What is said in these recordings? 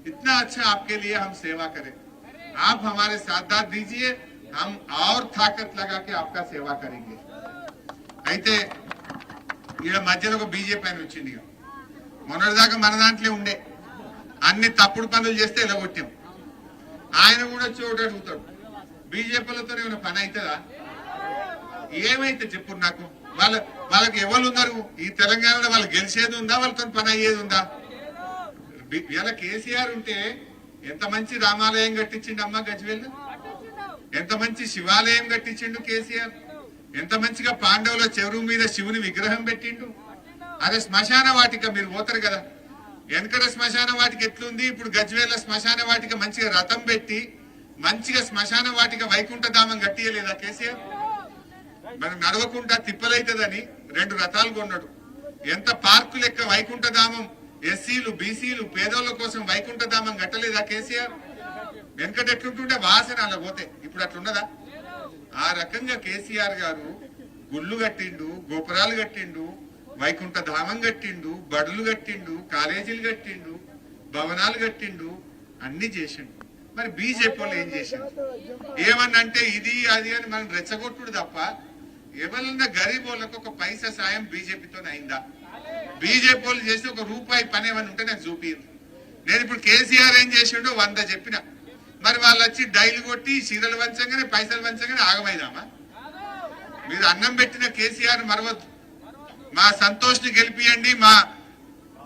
इतना अच्छा आपके लिए हम सेवा करें, आप हमारे साथ दाद दीजिए, हम और ताकत लगा के आपका सेवा करेंगे। అయితే ఈడ మధ్యలో ఒక బీజేపీ అని వచ్చింది. మొన్నటిదాకా మన దాంట్లో ఉండే అన్ని తప్పుడు పనులు చేస్తే ఇలా కొట్టాం. ఆయన కూడా చోటు అడుగుతాడు, బీజేపీలతో ఏమైనా పని అవుతుందా? ఏమైతే చెప్పు నాకు. వాళ్ళకి ఎవరు ఉన్నారు ఈ తెలంగాణలో? వాళ్ళు గెలిచేది ఉందా? వాళ్ళతో పని అయ్యేది ఉందా? ఇలా కేసీఆర్ ఉంటే ఎంత మంచి రామాలయం కట్టించిండు అమ్మ గజ్వేల్, ఎంత మంచి శివాలయం కట్టించిండు కేసీఆర్, ఎంత మంచిగా పాండవుల చెరువు మీద శివుని విగ్రహం పెట్టిండు. అదే శ్మశాన వాటిక మీరు పోతారు కదా, వెనకడ శ్మశాన వాటిక ఎట్లుంది, ఇప్పుడు గజ్వేల్ శ్మశాన వాటిక మంచిగా రథం పెట్టి మంచిగా శ్మశాన వాటిక వైకుంఠధామం కట్టియలేదా కేసీఆర్? మనం నడవకుండా తిప్పలైతుందని 2 రథాలు కొన్నాడు. ఎంత పార్కు లెక్క వైకుంఠధామం ఎస్సీలు బీసీలు పేదోళ్ల కోసం వైకుంఠధామం కట్టలేదా కేసీఆర్? వెనకట ఎట్లుంటుంటే వాసన అలా పోతే, ఇప్పుడు అట్లున్నదా? ఆ రకంగా కేసీఆర్ గారు గుళ్ళు కట్టిండు, గోపురాలు కట్టిండు, వైకుంఠధామం కట్టిండు, బడులు కట్టిండు, కాలేజీలు కట్టిండు, భవనాలు కట్టిండు, అన్ని చేసిండు. మరి బీజేపీ వాళ్ళు ఏం చేసిండు? ఏమన్నంటే ఇది అది అని మనం రెచ్చగొట్టుడు తప్ప ఎవరన్నా గరీబ్ వాళ్ళకు ఒక పైసా సాయం బీజేపీతో అయిందా? బీజేపీ వాళ్ళు చేసి ఒక రూపాయి పని ఏమని ఉంటే నాకు చూపించు. నేను ఇప్పుడు కేసీఆర్ ఏం చేసిండో 100 చెప్పిన, మరి వాళ్ళు వచ్చి డైలు కొట్టి చీరలు వంచగానే పైసలు వంచగానే ఆగమైదామా? మీరు అన్నం పెట్టిన కేసీఆర్ మరవద్దు. మా సంతోష్ ని గెలిపియండి, మా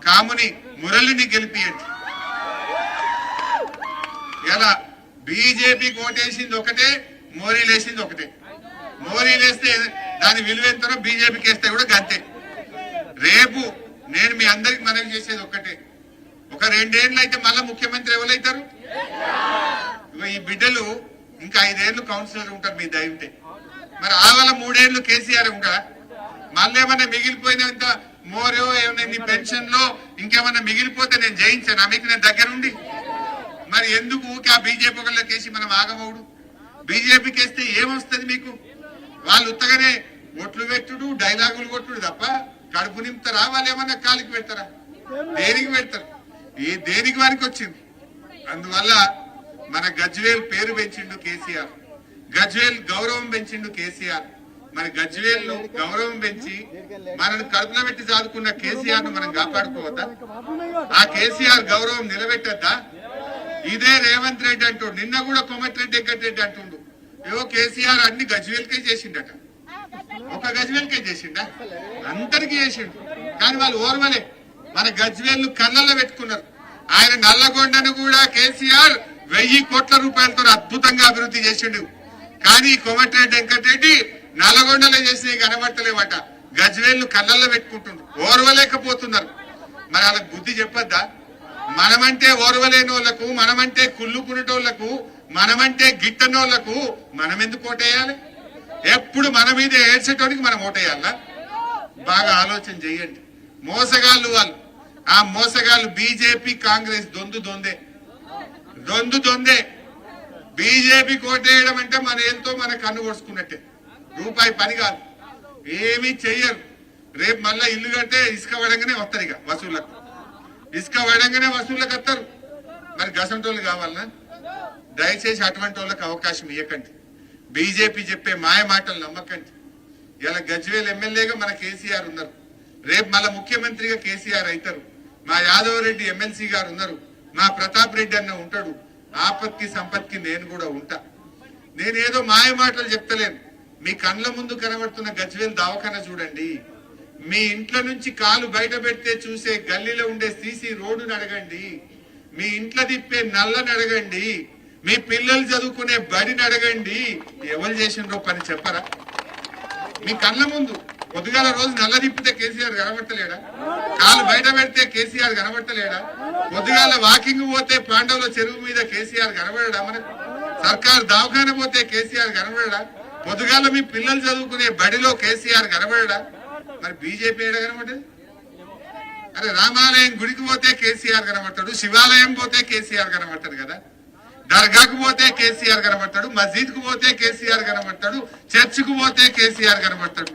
కాముని మురళిని గెలిపియండి. ఇలా బీజేపీకి ఓటేసింది ఒకటే, మోరీలు వేసింది ఒకటే. మోరీలు వేస్తే దాని విలువ ఎంతనో బీజేపీకి వేస్తే కూడా గంతే. రేపు నేను మీ అందరికి మనవి చేసేది ఒక్కటే, ఒక 2 ఏళ్ళు అయితే మళ్ళా ముఖ్యమంత్రి ఎవరైతారు? ఈ బిడ్డలు ఇంకా 5 ఏళ్ళు కౌన్సిలర్ ఉంటారు మీ దయ ఉంటే. మరి ఆవల 3 ఏళ్ళు కేసీఆర్ ఉంటారా? మళ్ళీ ఏమన్నా మిగిలిపోయినంత మోరో ఏమైనా పెన్షన్ లో ఇంకేమన్నా మిగిలిపోతే నేను జయించాను మీకు నేను దగ్గరుండి. మరి ఎందుకు ఊకే ఆ బీజేపీ వాళ్ళకేసి మనం ఆగమవుడు? బీజేపీకి వేస్తే ఏమొస్తుంది మీకు? వాళ్ళు ఉత్తగానే ఓట్లు పెట్టుడు, డైలాగులు కొట్టుడు తప్ప కడుపు నింపుతారా? వాళ్ళు ఏమన్నా కాలికి పెడతారా? దేనికి పెడతారు? ఈ దేనికి వారికి వచ్చింది. అందువల్ల మన గజ్వేల్ పేరు పెంచిండు కేసీఆర్, గజ్వేల్ గౌరవం పెంచిండు కేసీఆర్. మరి గజ్వేల్ గౌరవం పెంచి మనల్ని కడుపులో పెట్టి చదువుకున్న కేసీఆర్ ను మనం కాపాడుకోవద్దా? ఆ కేసీఆర్ గౌరవం నిలబెట్టద్దా? ఇదే రేవంత్ రెడ్డి అంటుండు, నిన్న కూడా కోమటిరెడ్డి వెంకటరెడ్డి అంటుండు, ఏవో కేసీఆర్ అన్ని గజ్వేల్కే చేసిండట. ఒక గజ్వేల్కే చేసిండా? అందరికీ చేసిండు. కానీ వాళ్ళు ఓర్వలే, మన గజ్వేల్ కళ్ళల్లో పెట్టుకున్నారు. ఆయన నల్లగొండను కూడా కేసీఆర్ 1000 కోట్ల రూపాయలతో అద్భుతంగా అభివృద్ధి చేసిండు. కానీ కోమటిరెడ్డి వెంకటరెడ్డి నల్లగొండలో చేసి కనబట్టలేవట, గజ్వేల్ కళ్ళల్లో పెట్టుకుంటుండ్రు, ఓర్వలేకపోతున్నారు. మరి వాళ్ళకి బుద్ధి చెప్పద్దా? మనమంటే ఓర్వలేని వాళ్ళకు, మనమంటే కుళ్ళుకునేటోళ్లకు, మనమంటే గిట్టనోళ్లకు మనం ఎందుకు ఓటేయాలి? ఎప్పుడు మన మీద ఏడ్చేటోడికి మనం ఓటేయాలా? బాగా ఆలోచన చెయ్యండి. మోసగాళ్ళు వాళ్ళు, ఆ మోసగాళ్ళు బీజేపీ కాంగ్రెస్ దొందు దొందే. బీజేపీకి ఓటేయడం అంటే మన ఏళ్ళతో మన కన్ను కొడుచుకున్నట్టే, రూపాయి పని కాదు, ఏమీ చెయ్యరు. రేపు మళ్ళా ఇల్లు కట్టే ఇసుక పడంగానే వస్తారు, ఇక వసూళ్లకు ఇసుక పడంగానే వసూళ్లకు వస్తారు. మరి గసంటోళ్ళు కావాలనా? దయచేసి అటువంటి వాళ్ళకి అవకాశం ఇవ్వకండి. బీజేపీ చెప్పే మాయ మాటలు నమ్మకండి. ఇలా గజ్వేల్ ఎమ్మెల్యేగా మన కేసీఆర్ ఉన్నారు, రేపు మళ్ళా ముఖ్యమంత్రిగా కేసీఆర్ అవుతారు. మా యాదవ్ రెడ్డి ఎమ్మెల్సీ గారు ఉన్నారు, మా ప్రతాప్ రెడ్డి అన్న ఉంటాడు. ఆపత్కి సంపత్కి నేను కూడా ఉంటా. నేనేదో మాయ మాటలు చెప్తలేను. మీ కళ్ళ ముందు కనబడుతున్న గజ్వేల్ దవాఖానా చూడండి, మీ ఇంట్లో నుంచి కాలు బయట పెడితే చూసే గల్లీలో ఉండే సీసీ రోడ్డును అడగండి, మీ ఇంట్లో తిప్పే నల్లని అడగండి, మీ పిల్లలు చదువుకునే బడిని అడగండి. ఎవరు చేసినరో పని చెప్పరా? మీ కళ్ళ ముందు పొద్దుగాల రోజు నల్ల తిప్పితే కేసీఆర్ కనబడతలేడా? కాలు బయట పెడితే కేసీఆర్ కనబడతలేడా? పొద్దుగాల వాకింగ్ పోతే పాండవుల చెరువు మీద కేసీఆర్ కనబడడా? మనకు సర్కారు దవాఖాన పోతే కేసీఆర్ కనబడడా? పొద్దుగాల మీ పిల్లలు చదువుకునే బడిలో కేసీఆర్ కనబడడా? మరి బీజేపీ ఏడ కనబడ్డది? అరే రామాలయం గుడికి పోతే కేసీఆర్ కనబడతాడు, శివాలయం పోతే కేసీఆర్ కనబడతాడు కదా, దర్గాకు పోతే కేసీఆర్ కనబడతాడు, మస్జిద్ కు పోతే కేసీఆర్ కనబడతాడు, చర్చికి పోతే కేసీఆర్ కనబడతాడు.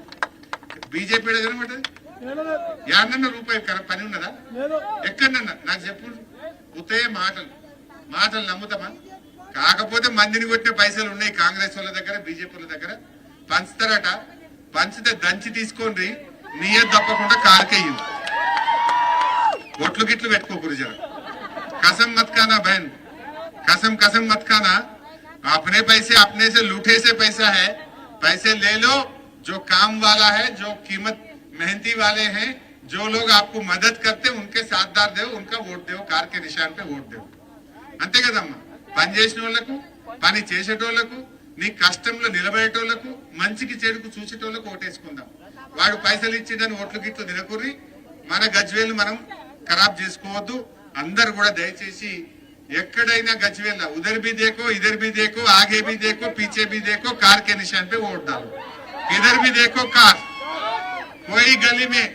బీజేపీ ఏడ కనబడ్డది? యాడన్నా రూపాయి పని ఉన్నదా? ఎక్కడన్నా నాకు చెప్పు. ఉతే మాటలు మాటలు నమ్ముతామా? కాకపోతే మందిని కొట్టిన పైసలు ఉన్నాయి కాంగ్రెస్ వాళ్ళ దగ్గర, బీజేపీ వాళ్ళ దగ్గర. పంచుతారట, పంచితే దంచి తీసుకోండి, నీయే తప్పకుండా కారుకెయ్యి. ఒట్లు గిట్లు పెట్టుకోకూరు జర. कसम मत खाना बहन, कसम कसम मत खाना. अपने पैसे अपने से लूटे से पैसा है, पैसे ले लो. जो काम वाला है, जो कीमत मेहनती वाले हैं, जो लोग आपको मदद करते उनके साथदार दो, उनका वोट दो, कार के निशान पे वोट दो. అంతే కదమ్మా. పని చేసిన వాళ్ళకు, పని చేసేటోళ్లకు, నీ కష్టంలో నిలబడేటోళ్లకు, మంచికి చెడుకు చూసేటోళ్లకు ఓటేసుకుందాం. వాడు పైసలు ఇచ్చిందని ఓట్లు గిట్లు తినకుర్రి, మన గజ్వేలు మనం ఖరాబ్ చేసుకోవద్దు. అందరు కూడా దయచేసి ఎక్కడైనా గజ్వేల్ उधर भी देखो, इधर भी देखो, आगे भी देखो, पीछे भी देखो, कार के निशान पे वोट डालो. इधर भी देखो कार. कोई गली में,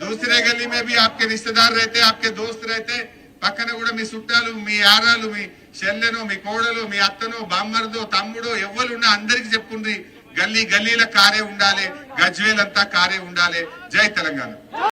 दूसरे गली में भी आपके रिश्तेदार रहते, आपके दोस्त रहते, పక్కన కూడా మీ చుట్టాలు, మీ ఆరాలు, మీ చెల్లెనో, మీ కోడలు, మీ అత్తనో, బామ్మర్దో, తమ్ముడో ఎవ్వరున్నా అందరికి చెప్పుండ్రి, గల్లీ గల్లీల కారే ఉండాలి, గజ్వేల్ అంతా కారే ఉండాలి. జై తెలంగాణ.